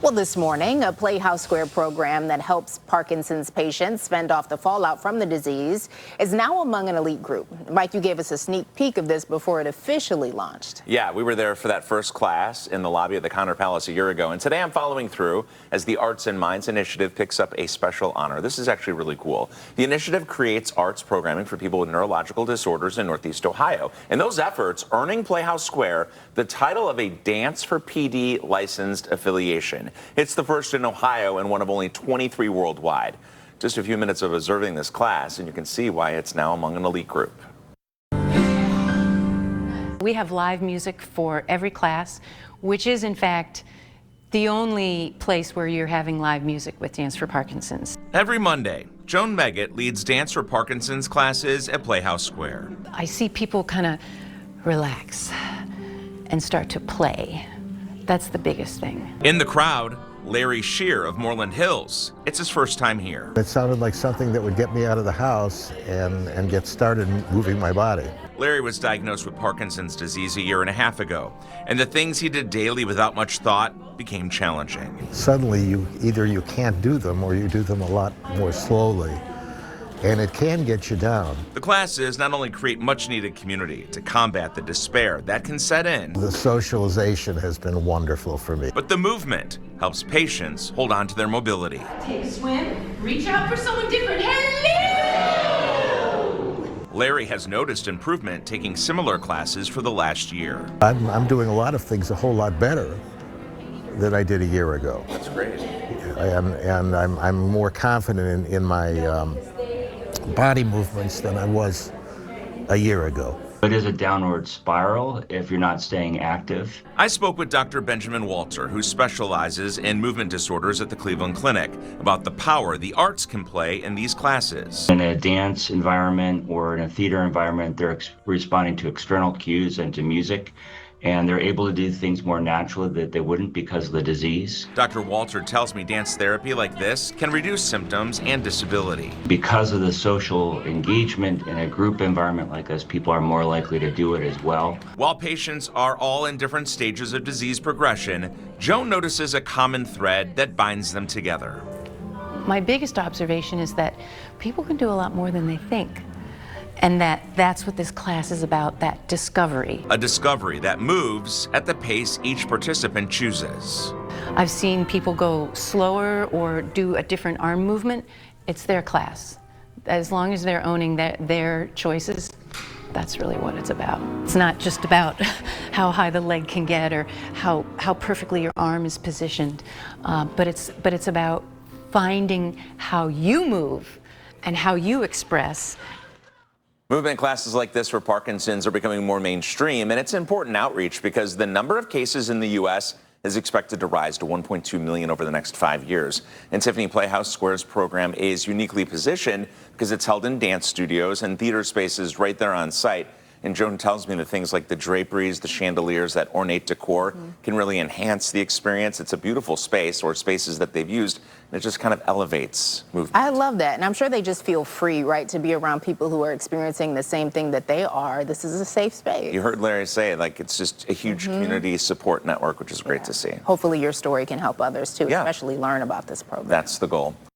Well, this morning, a Playhouse Square program that helps Parkinson's patients fend off the fallout from the disease is now among an elite group. Mike, you gave us a sneak peek of this before it officially launched. Yeah, we were there for that first class in the lobby of the Connor Palace a year ago, and today I'm following through as the Arts and Minds Initiative picks up a special honor. This is actually really cool. The initiative creates arts programming for people with neurological disorders in Northeast Ohio, and those efforts earning Playhouse Square the title of a Dance for PD licensed affiliation. It's the first in Ohio and one of only 23 worldwide. Just a few minutes of observing this class, and you can see why it's now among an elite group. We have live music for every class, which is in fact the only place where you're having live music with Dance for Parkinson's. Every Monday, Joan Meggett leads Dance for Parkinson's classes at Playhouse Square. I see people kind of relax and start to play. That's the biggest thing. In the crowd, Larry Shear of Moreland Hills. It's his first time here. It sounded like something that would get me out of the house and get started moving my body. Larry was diagnosed with Parkinson's disease a year and a half ago, and the things he did daily without much thought became challenging. Suddenly, either you can't do them or you do them a lot more slowly, and it can get you down. The classes not only create much-needed community to combat the despair that can set in. The socialization has been wonderful for me. But the movement helps patients hold on to their mobility. Take a swim, reach out for someone different. Hello! Larry has noticed improvement taking similar classes for the last year. I'm doing a lot of things a whole lot better than I did a year ago. That's great. And I'm more confident in my body movements than I was a year ago. It is a downward spiral if you're not staying active. I spoke with Dr. Benjamin Walter, who specializes in movement disorders at the Cleveland Clinic, about the power the arts can play in these classes. In a dance environment or in a theater environment, they're responding to external cues and to music, and they're able to do things more naturally that they wouldn't because of the disease. Dr. Walter tells me dance therapy like this can reduce symptoms and disability. Because of the social engagement in a group environment like this, people are more likely to do it as well. While patients are all in different stages of disease progression, Joan notices a common thread that binds them together. My biggest observation is that people can do a lot more than they think. And that's what this class is about, that discovery. A discovery that moves at the pace each participant chooses. I've seen people go slower or do a different arm movement. It's their class. As long as they're owning their choices, that's really what it's about. It's not just about how high the leg can get or how perfectly your arm is positioned, but it's about finding how you move and how you express. Movement classes like this for Parkinson's are becoming more mainstream, and it's important outreach because the number of cases in the U.S. is expected to rise to 1.2 million over the next 5 years. And Tiffany, Playhouse Square's program is uniquely positioned because it's held in dance studios and theater spaces right there on site. And Joan tells me that things like the draperies, the chandeliers, that ornate decor can really enhance the experience. It's a beautiful space, or spaces that they've used, and it just kind of elevates movement. I love that. And I'm sure they just feel free, right, to be around people who are experiencing the same thing that they are. This is a safe space. You heard Larry say, like, it's just a huge community support network, which is great to see. Hopefully your story can help others, too, especially learn about this program. That's the goal.